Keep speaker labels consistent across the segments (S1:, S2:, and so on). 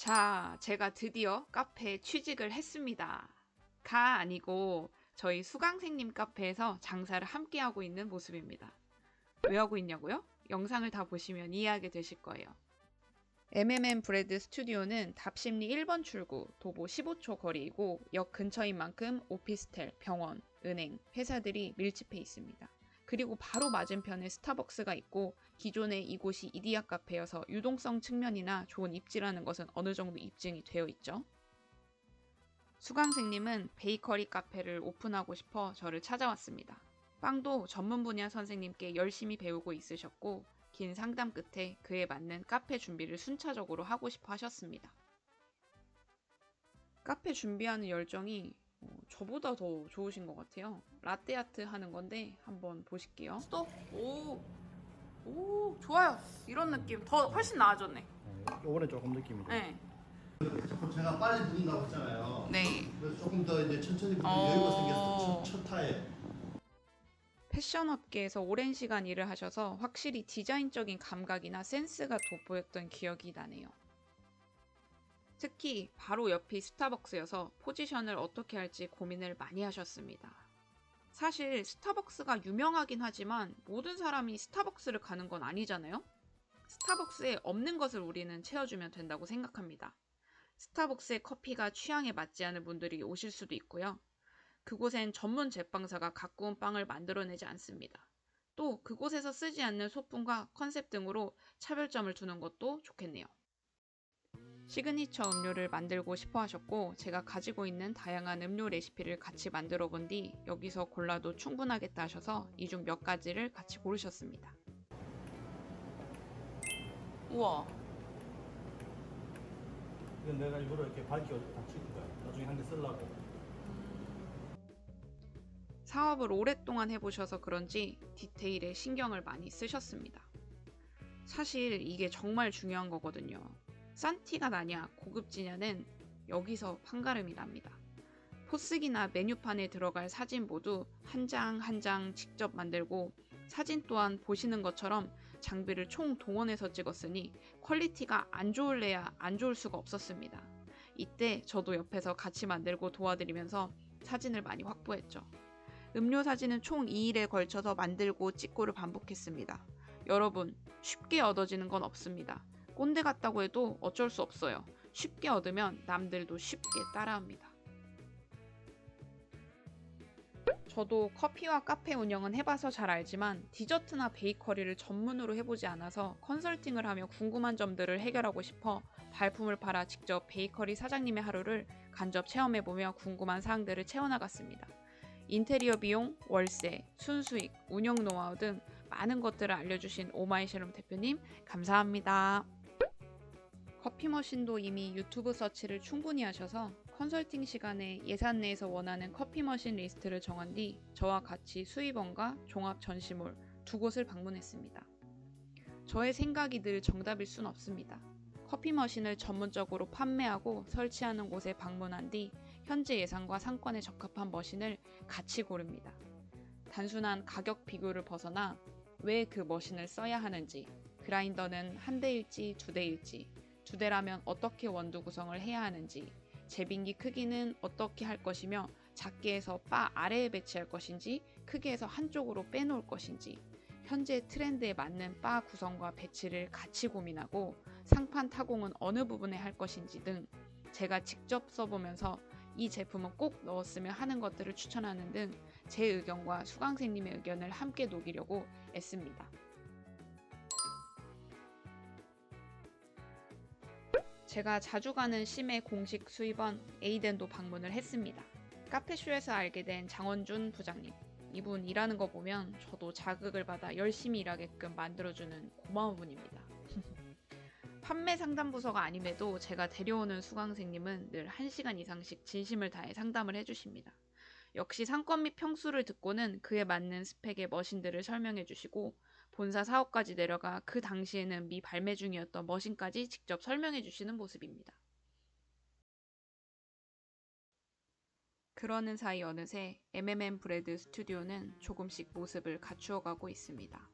S1: 자, 제가 드디어 카페에 취직을 했습니다. 가 아니고 저희 수강생님 카페에서 장사를 함께 하고 있는 모습입니다. 왜 하고 있냐고요? 영상을 다 보시면 이해하게 되실 거예요. MMM 브레드 스튜디오는 답심리 1번 출구, 도보 15초 거리이고 역 근처인 만큼 오피스텔, 병원, 은행, 회사들이 밀집해 있습니다. 그리고 바로 맞은편에 스타벅스가 있고 기존에 이곳이 이디야 카페여서 유동성 측면이나 좋은 입지라는 것은 어느 정도 입증이 되어 있죠. 수강생님은 베이커리 카페를 오픈하고 싶어 저를 찾아왔습니다. 빵도 전문 분야 선생님께 열심히 배우고 있으셨고 긴 상담 끝에 그에 맞는 카페 준비를 순차적으로 하고 싶어 하셨습니다. 카페 준비하는 열정이 저보다 더 좋으신 것 같아요. 라떼아트 하는 건데 한번 보실게요. 스톱! 오, 좋아요. 이런 느낌 더 훨씬 나아졌네.
S2: 요번에 조금 느낌이 좀.
S1: 네.
S2: 제가 빨리 부른다고 했잖아요.
S1: 네.
S2: 그래서 조금 더 이제 천천히 부르면 여유가 생겼어요. 첫 타에.
S1: 패션 업계에서 오랜 시간 일을 하셔서 확실히 디자인적인 감각이나 센스가 돋보였던 기억이 나네요. 특히 바로 옆이 스타벅스여서 포지션을 어떻게 할지 고민을 많이 하셨습니다. 사실 스타벅스가 유명하긴 하지만 모든 사람이 스타벅스를 가는 건 아니잖아요? 스타벅스에 없는 것을 우리는 채워주면 된다고 생각합니다. 스타벅스의 커피가 취향에 맞지 않은 분들이 오실 수도 있고요. 그곳엔 전문 제빵사가 가꾸운 빵을 만들어내지 않습니다. 또 그곳에서 쓰지 않는 소품과 컨셉 등으로 차별점을 두는 것도 좋겠네요. 시그니처 음료를 만들고 싶어 하셨고 제가 가지고 있는 다양한 음료 레시피를 같이 만들어 본 뒤 여기서 골라도 충분하겠다 하셔서 이 중 몇 가지를 같이 고르셨습니다. 우와,
S2: 이건 내가 일부러 이렇게 밝게 다 찍은 거야. 나중에 한 개 쓰려고.
S1: 사업을 오랫동안 해보셔서 그런지 디테일에 신경을 많이 쓰셨습니다. 사실 이게 정말 중요한 거거든요. 싼 티가 나냐 고급지냐는 여기서 판가름이 납니다. 포스기나 메뉴판에 들어갈 사진 모두 한 장 한 장 직접 만들고 사진 또한 보시는 것처럼 장비를 총동원해서 찍었으니 퀄리티가 안 좋을래야 안 좋을 수가 없었습니다. 이때 저도 옆에서 같이 만들고 도와드리면서 사진을 많이 확보했죠. 음료 사진은 총 2일에 걸쳐서 만들고 찍고를 반복했습니다. 여러분, 쉽게 얻어지는 건 없습니다. 꼰대 같다고 해도 어쩔 수 없어요. 쉽게 얻으면 남들도 쉽게 따라합니다. 저도 커피와 카페 운영은 해봐서 잘 알지만 디저트나 베이커리를 전문으로 해보지 않아서 컨설팅을 하며 궁금한 점들을 해결하고 싶어 발품을 팔아 직접 베이커리 사장님의 하루를 간접 체험해보며 궁금한 사항들을 채워나갔습니다. 인테리어 비용, 월세, 순수익, 운영 노하우 등 많은 것들을 알려주신 오마이셰롬 대표님 감사합니다. 커피 머신도 이미 유튜브 서치를 충분히 하셔서 컨설팅 시간에 예산 내에서 원하는 커피 머신 리스트를 정한 뒤 저와 같이 수입원과 종합 전시몰 두 곳을 방문했습니다. 저의 생각이 늘 정답일 순 없습니다. 커피 머신을 전문적으로 판매하고 설치하는 곳에 방문한 뒤 현재 예산과 상권에 적합한 머신을 같이 고릅니다. 단순한 가격 비교를 벗어나 왜 그 머신을 써야 하는지, 그라인더는 한 대일지 두 대일지, 두 대라면 어떻게 원두 구성을 해야 하는지, 제빙기 크기는 어떻게 할 것이며 작게 해서 바 아래에 배치할 것인지 크게 해서 한쪽으로 빼놓을 것인지 현재 트렌드에 맞는 바 구성과 배치를 같이 고민하고 상판 타공은 어느 부분에 할 것인지 등 제가 직접 써보면서 이 제품은 꼭 넣었으면 하는 것들을 추천하는 등 제 의견과 수강생님의 의견을 함께 녹이려고 애씁니다. 제가 자주 가는 심의 공식 수입원 에이덴도 방문을 했습니다. 카페쇼에서 알게 된 장원준 부장님. 이분 일하는 거 보면 저도 자극을 받아 열심히 일하게끔 만들어주는 고마운 분입니다. 판매 상담 부서가 아님에도 제가 데려오는 수강생님은 늘 1시간 이상씩 진심을 다해 상담을 해주십니다. 역시 상권 및 평수를 듣고는 그에 맞는 스펙의 머신들을 설명해 주시고 본사 사업까지 내려가 그 당시에는 미발매 중이었던 머신까지 직접 설명해 주시는 모습입니다. 그러는 사이 어느새 MMM 브레드 스튜디오는 조금씩 모습을 갖추어가고 있습니다.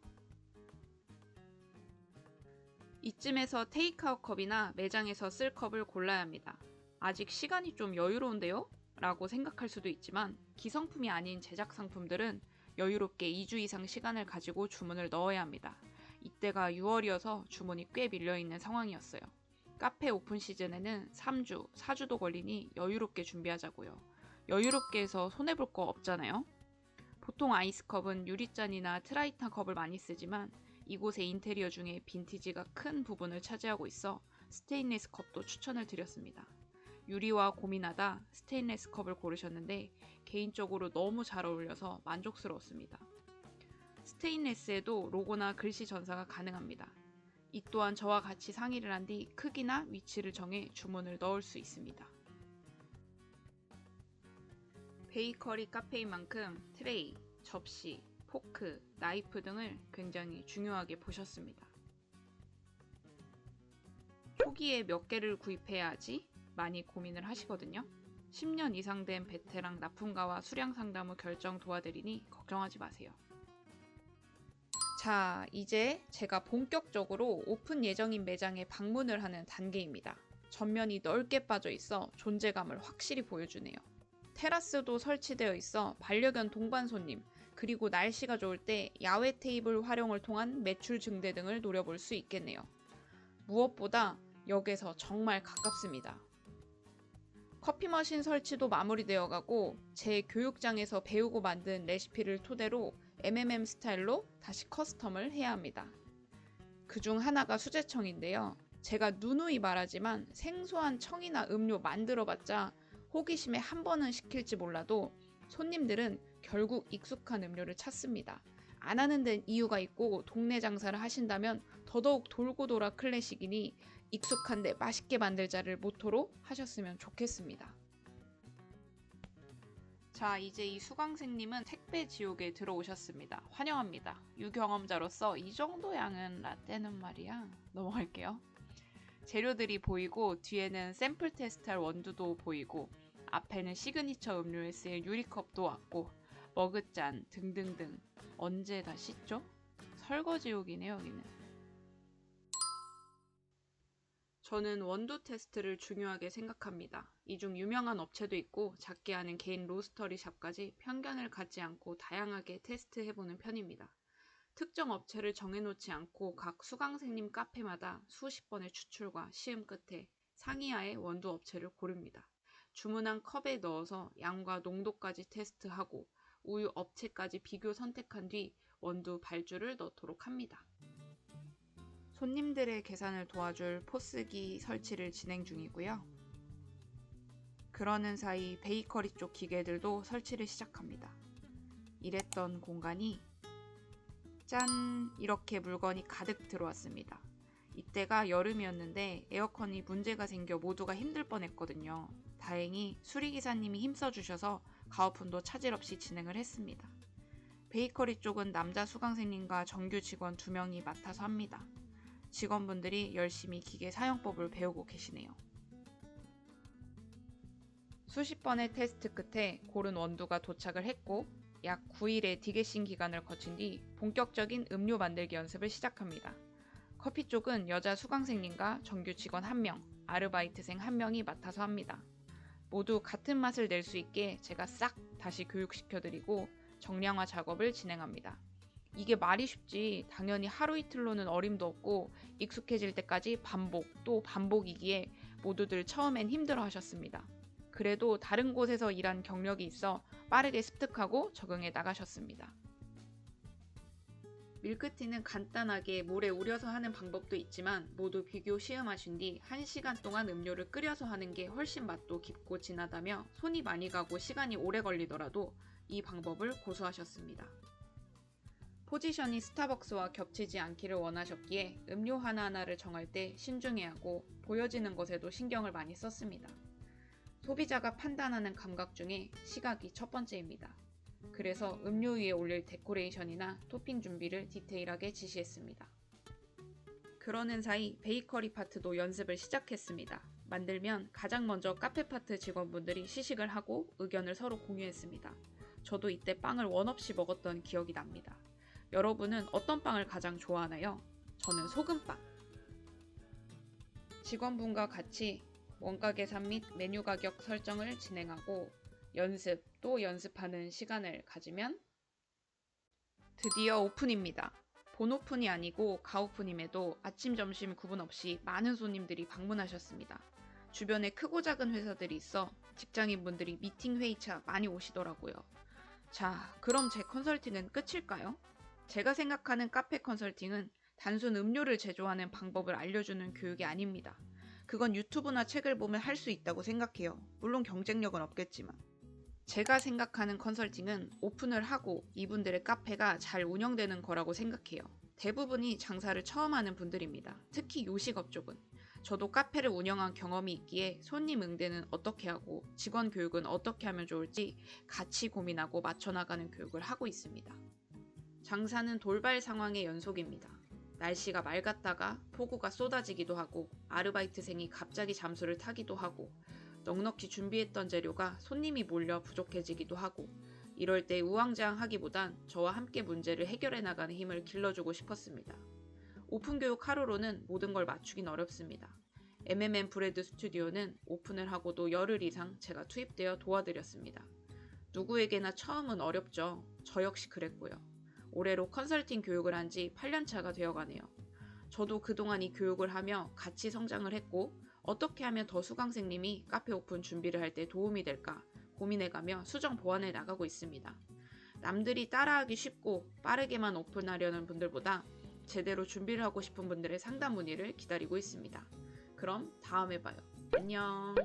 S1: 이쯤에서 테이크아웃 컵이나 매장에서 쓸 컵을 골라야 합니다. 아직 시간이 좀 여유로운데요? 라고 생각할 수도 있지만 기성품이 아닌 제작 상품들은 여유롭게 2주 이상 시간을 가지고 주문을 넣어야 합니다. 이때가 6월이어서 주문이 꽤 밀려있는 상황이었어요. 카페 오픈 시즌에는 3주, 4주도 걸리니 여유롭게 준비하자고요. 여유롭게 해서 손해볼 거 없잖아요. 보통 아이스컵은 유리잔이나 트라이타 컵을 많이 쓰지만 이곳의 인테리어 중에 빈티지가 큰 부분을 차지하고 있어 스테인리스 컵도 추천을 드렸습니다. 유리와 고민하다 스테인리스 컵을 고르셨는데 개인적으로 너무 잘 어울려서 만족스러웠습니다. 스테인리스에도 로고나 글씨 전사가 가능합니다. 이 또한 저와 같이 상의를 한 뒤 크기나 위치를 정해 주문을 넣을 수 있습니다. 베이커리 카페인 만큼 트레이, 접시, 포크, 나이프 등을 굉장히 중요하게 보셨습니다. 초기에 몇 개를 구입해야 하지? 많이 고민을 하시거든요. 10년 이상 된 베테랑 납품가와 수량 상담 후 결정 도와드리니 걱정하지 마세요. 자, 이제 제가 본격적으로 오픈 예정인 매장에 방문을 하는 단계입니다. 전면이 넓게 빠져 있어 존재감을 확실히 보여주네요. 테라스도 설치되어 있어 반려견 동반 손님, 그리고 날씨가 좋을 때 야외 테이블 활용을 통한 매출 증대 등을 노려볼 수 있겠네요. 무엇보다 역에서 정말 가깝습니다. 커피 머신 설치도 마무리되어 가고 제 교육장에서 배우고 만든 레시피를 토대로 MMM 스타일로 다시 커스텀을 해야 합니다. 그중 하나가 수제청인데요. 제가 누누이 말하지만 생소한 청이나 음료 만들어봤자 호기심에 한 번은 시킬지 몰라도 손님들은 결국 익숙한 음료를 찾습니다. 안 하는 데는 이유가 있고 동네 장사를 하신다면 더더욱 돌고 돌아 클래식이니 익숙한데 맛있게 만들자를 모토로 하셨으면 좋겠습니다. 자, 이제 이 수강생님은 택배 지옥에 들어오셨습니다. 환영합니다. 유경험자로서 이 정도 양은 라떼는 말이야. 넘어갈게요. 재료들이 보이고 뒤에는 샘플 테스트할 원두도 보이고 앞에는 시그니처 음료에 쓰일 유리컵도 왔고 머그잔 등등등. 언제 다 씻죠? 설거지옥이네요, 여기는. 저는 원두 테스트를 중요하게 생각합니다. 이 중 유명한 업체도 있고 작게 하는 개인 로스터리 샵까지 편견을 갖지 않고 다양하게 테스트해보는 편입니다. 특정 업체를 정해놓지 않고 각 수강생님 카페마다 수십 번의 추출과 시음 끝에 상이하의 원두 업체를 고릅니다. 주문한 컵에 넣어서 양과 농도까지 테스트하고 우유 업체까지 비교 선택한 뒤 원두 발주를 넣도록 합니다. 손님들의 계산을 도와줄 포스기 설치를 진행 중이고요. 그러는 사이 베이커리 쪽 기계들도 설치를 시작합니다. 이랬던 공간이 짠! 이렇게 물건이 가득 들어왔습니다. 이때가 여름이었는데 에어컨이 문제가 생겨 모두가 힘들 뻔했거든요. 다행히 수리기사님이 힘써주셔서 가오픈도 차질 없이 진행을 했습니다. 베이커리 쪽은 남자 수강생님과 정규 직원 2명이 맡아서 합니다. 직원분들이 열심히 기계 사용법을 배우고 계시네요. 수십 번의 테스트 끝에 고른 원두가 도착을 했고 약 9일의 디게싱 기간을 거친 뒤 본격적인 음료 만들기 연습을 시작합니다. 커피 쪽은 여자 수강생님과 정규 직원 1명, 아르바이트생 1명이 맡아서 합니다. 모두 같은 맛을 낼 수 있게 제가 싹 다시 교육시켜드리고 정량화 작업을 진행합니다. 이게 말이 쉽지 당연히 하루 이틀로는 어림도 없고 익숙해질 때까지 반복 또 반복이기에 모두들 처음엔 힘들어 하셨습니다. 그래도 다른 곳에서 일한 경력이 있어 빠르게 습득하고 적응해 나가셨습니다. 밀크티는 간단하게 물에 우려서 하는 방법도 있지만 모두 비교 시음하신 뒤 1시간 동안 음료를 끓여서 하는 게 훨씬 맛도 깊고 진하다며 손이 많이 가고 시간이 오래 걸리더라도 이 방법을 고수하셨습니다. 포지션이 스타벅스와 겹치지 않기를 원하셨기에 음료 하나하나를 정할 때 신중해야 하고 보여지는 것에도 신경을 많이 썼습니다. 소비자가 판단하는 감각 중에 시각이 첫 번째입니다. 그래서 음료 위에 올릴 데코레이션이나 토핑 준비를 디테일하게 지시했습니다. 그러는 사이 베이커리 파트도 연습을 시작했습니다. 만들면 가장 먼저 카페 파트 직원분들이 시식을 하고 의견을 서로 공유했습니다. 저도 이때 빵을 원없이 먹었던 기억이 납니다. 여러분은 어떤 빵을 가장 좋아하나요? 저는 소금빵. 직원분과 같이 원가 계산 및 메뉴 가격 설정을 진행하고 또 연습하는 시간을 가지면 드디어 오픈입니다. 본 오픈이 아니고 가오픈임에도 아침 점심 구분 없이 많은 손님들이 방문하셨습니다. 주변에 크고 작은 회사들이 있어 직장인분들이 미팅 회의차 많이 오시더라고요. 자, 그럼 제 컨설팅은 끝일까요? 제가 생각하는 카페 컨설팅은 단순 음료를 제조하는 방법을 알려주는 교육이 아닙니다. 그건 유튜브나 책을 보면 할 수 있다고 생각해요. 물론 경쟁력은 없겠지만. 제가 생각하는 컨설팅은 오픈을 하고 이분들의 카페가 잘 운영되는 거라고 생각해요. 대부분이 장사를 처음 하는 분들입니다. 특히 요식업 쪽은. 저도 카페를 운영한 경험이 있기에 손님 응대는 어떻게 하고 직원 교육은 어떻게 하면 좋을지 같이 고민하고 맞춰나가는 교육을 하고 있습니다. 장사는 돌발 상황의 연속입니다. 날씨가 맑았다가 폭우가 쏟아지기도 하고 아르바이트생이 갑자기 잠수를 타기도 하고 넉넉히 준비했던 재료가 손님이 몰려 부족해지기도 하고 이럴 때 우왕좌왕하기보단 저와 함께 문제를 해결해 나가는 힘을 길러주고 싶었습니다. 오픈교육 하루로는 모든 걸 맞추긴 어렵습니다. MMM 브레드 스튜디오는 오픈을 하고도 열흘 이상 제가 투입되어 도와드렸습니다. 누구에게나 처음은 어렵죠. 저 역시 그랬고요. 올해로 컨설팅 교육을 한 지 8년차가 되어가네요. 저도 그동안 이 교육을 하며 같이 성장을 했고 어떻게 하면 더 수강생님이 카페 오픈 준비를 할 때 도움이 될까 고민해가며 수정 보완해 나가고 있습니다. 남들이 따라하기 쉽고 빠르게만 오픈하려는 분들보다 제대로 준비를 하고 싶은 분들의 상담 문의를 기다리고 있습니다. 그럼 다음에 봐요. 안녕.